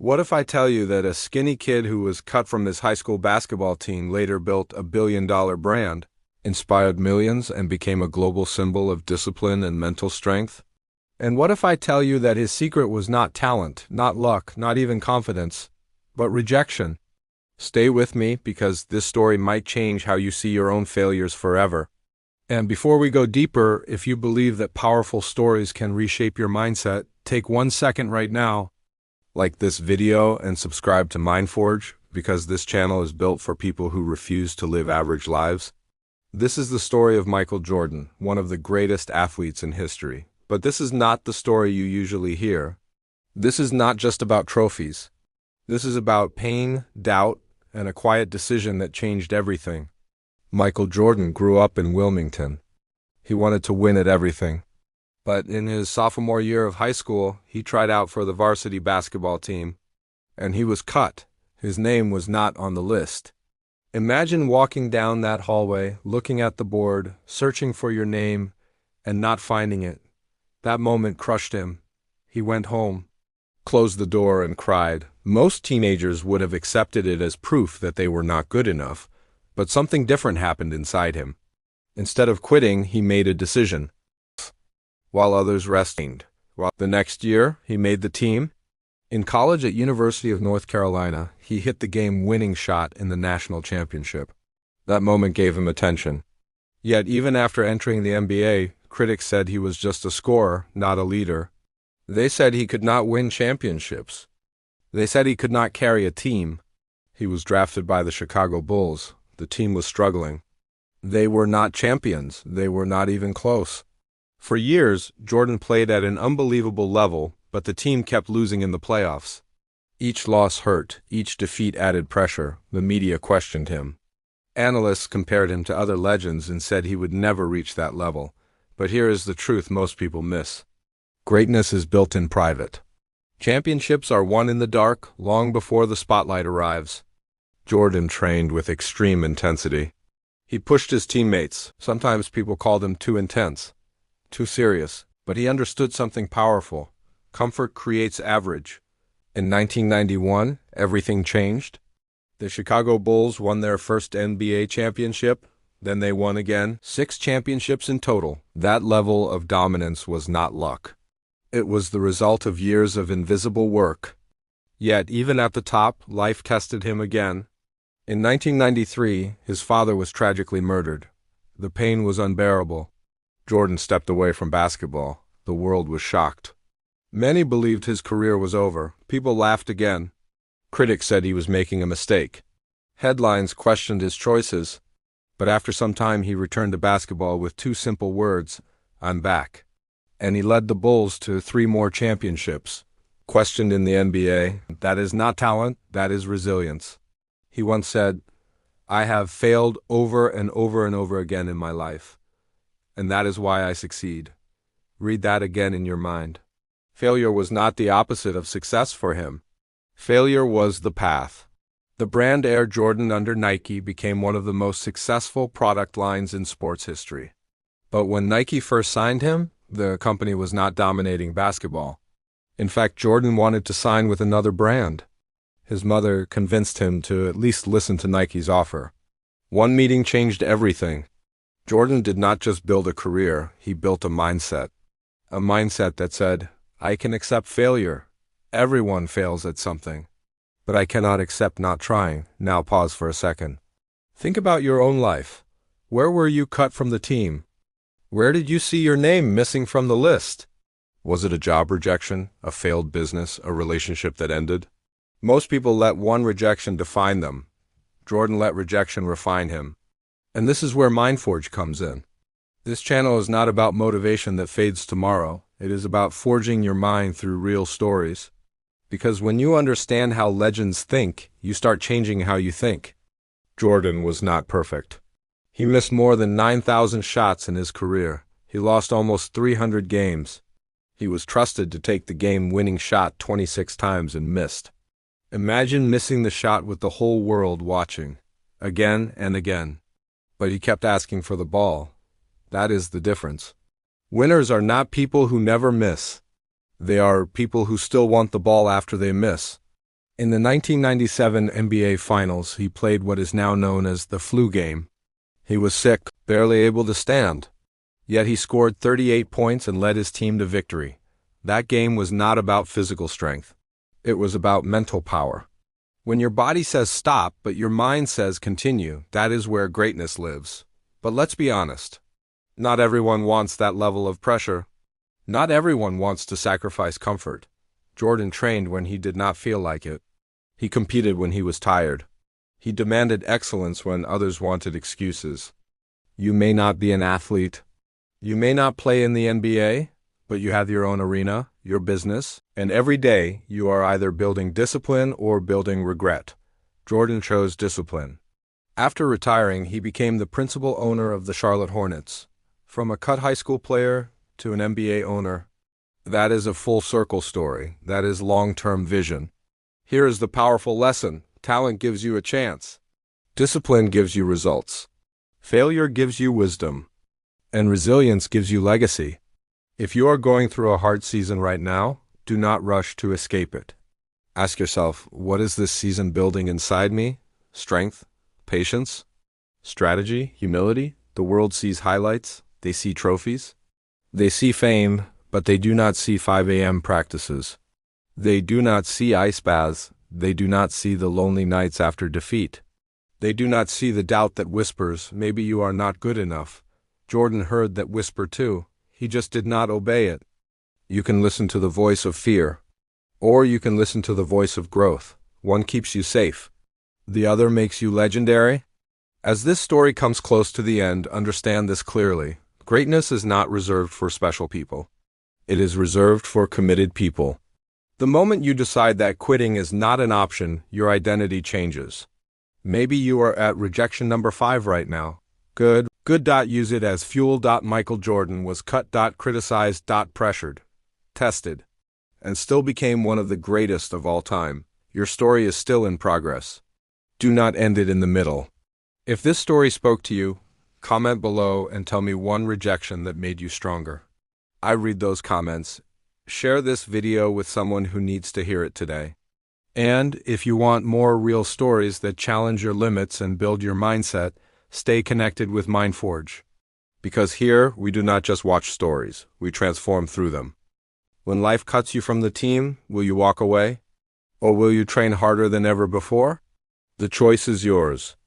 What if I tell you that a skinny kid who was cut from his high school basketball team later built a billion-dollar brand, inspired millions, and became a global symbol of discipline and mental strength? And what if I tell you that his secret was not talent, not luck, not even confidence, but rejection? Stay with me, because this story might change how you see your own failures forever. And before we go deeper, if you believe that powerful stories can reshape your mindset, take 1 second right now, like this video and subscribe to Mindforge, because this channel is built for people who refuse to live average lives. This is the story of Michael Jordan, one of the greatest athletes in history. But this is not the story you usually hear. This is not just about trophies. This is about pain, doubt, and a quiet decision that changed everything. Michael Jordan grew up in Wilmington. He wanted to win at everything. But in his sophomore year of high school, he tried out for the varsity basketball team, and he was cut. His name was not on the list. Imagine walking down that hallway, looking at the board, searching for your name, and not finding it. That moment crushed him. He went home, closed the door, and cried. Most teenagers would have accepted it as proof that they were not good enough, but something different happened inside him. Instead of quitting, he made a decision, while others rested. The next year, he made the team. In college at University of North Carolina, he hit the game-winning shot in the national championship. That moment gave him attention. Yet even after entering the NBA, critics said he was just a scorer, not a leader. They said he could not win championships. They said he could not carry a team. He was drafted by the Chicago Bulls. The team was struggling. They were not champions. They were not even close. For years, Jordan played at an unbelievable level, but the team kept losing in the playoffs. Each loss hurt. Each defeat added pressure. The media questioned him. Analysts compared him to other legends and said he would never reach that level. But here is the truth most people miss. Greatness is built in private. Championships are won in the dark, long before the spotlight arrives. Jordan trained with extreme intensity. He pushed his teammates. Sometimes people called him too intense, too serious. But he understood something powerful. Comfort creates average. In 1991, everything changed. The Chicago Bulls won their first NBA championship. Then they won again, 6 championships in total. That level of dominance was not luck. It was the result of years of invisible work. Yet, even at the top, life tested him again. In 1993, his father was tragically murdered. The pain was unbearable. Jordan stepped away from basketball. The world was shocked. Many believed his career was over. People laughed again. Critics said he was making a mistake. Headlines questioned his choices. But after some time, he returned to basketball with 2 simple words: I'm back. And he led the Bulls to 3 more championships. Questioned in the NBA, that is not talent, that is resilience. He once said, I have failed over and over and over again in my life, and that is why I succeed. Read that again in your mind. Failure was not the opposite of success for him. Failure was the path. The brand Air Jordan under Nike became one of the most successful product lines in sports history. But when Nike first signed him, the company was not dominating basketball. In fact, Jordan wanted to sign with another brand. His mother convinced him to at least listen to Nike's offer. One meeting changed everything. Jordan did not just build a career, he built a mindset. A mindset that said, I can accept failure. Everyone fails at something. But I cannot accept not trying. Now pause for a second. Think about your own life. Where were you cut from the team? Where did you see your name missing from the list? Was it a job rejection, a failed business, a relationship that ended? Most people let one rejection define them. Jordan let rejection refine him. And this is where Mindforge comes in. This channel is not about motivation that fades tomorrow. It is about forging your mind through real stories. Because when you understand how legends think, you start changing how you think. Jordan was not perfect. He missed more than 9,000 shots in his career. He lost almost 300 games. He was trusted to take the game-winning shot 26 times and missed. Imagine missing the shot with the whole world watching, again and again. But he kept asking for the ball. That is the difference. Winners are not people who never miss. They are people who still want the ball after they miss. In the 1997 NBA Finals, he played what is now known as the flu game. He was sick, barely able to stand. Yet he scored 38 points and led his team to victory. That game was not about physical strength. It was about mental power. When your body says stop, but your mind says continue, that is where greatness lives. But let's be honest. Not everyone wants that level of pressure. Not everyone wants to sacrifice comfort. Jordan trained when he did not feel like it. He competed when he was tired. He demanded excellence when others wanted excuses. You may not be an athlete. You may not play in the NBA, but you have your own arena, your business, and every day you are either building discipline or building regret. Jordan chose discipline. After retiring, he became the principal owner of the Charlotte Hornets. From a cut high school player to an NBA owner, that is a full circle story. That is long-term vision. Here is the powerful lesson. Talent gives you a chance. Discipline gives you results. Failure gives you wisdom. And resilience gives you legacy. If you are going through a hard season right now, do not rush to escape it. Ask yourself, what is this season building inside me? Strength? Patience? Strategy? Humility? The world sees highlights. They see trophies. They see fame, but they do not see 5 a.m. practices. They do not see ice baths. They do not see the lonely nights after defeat. They do not see the doubt that whispers, maybe you are not good enough. Jordan heard that whisper too. He just did not obey it. You can listen to the voice of fear, or you can listen to the voice of growth. One keeps you safe. The other makes you legendary. As this story comes close to the end, understand this clearly. Greatness is not reserved for special people. It is reserved for committed people. The moment you decide that quitting is not an option, your identity changes. Maybe you are at rejection number 5 right now. Good. Use it as fuel. Michael Jordan was cut. Criticized. Pressured. Tested. And still became one of the greatest of all time. Your story is still in progress. Do not end it in the middle. If this story spoke to you, comment below and tell me one rejection that made you stronger. I read those comments. Share this video with someone who needs to hear it today. And if you want more real stories that challenge your limits and build your mindset, stay connected with Mindforge. Because here, we do not just watch stories, we transform through them. When life cuts you from the team, will you walk away? Or will you train harder than ever before? The choice is yours.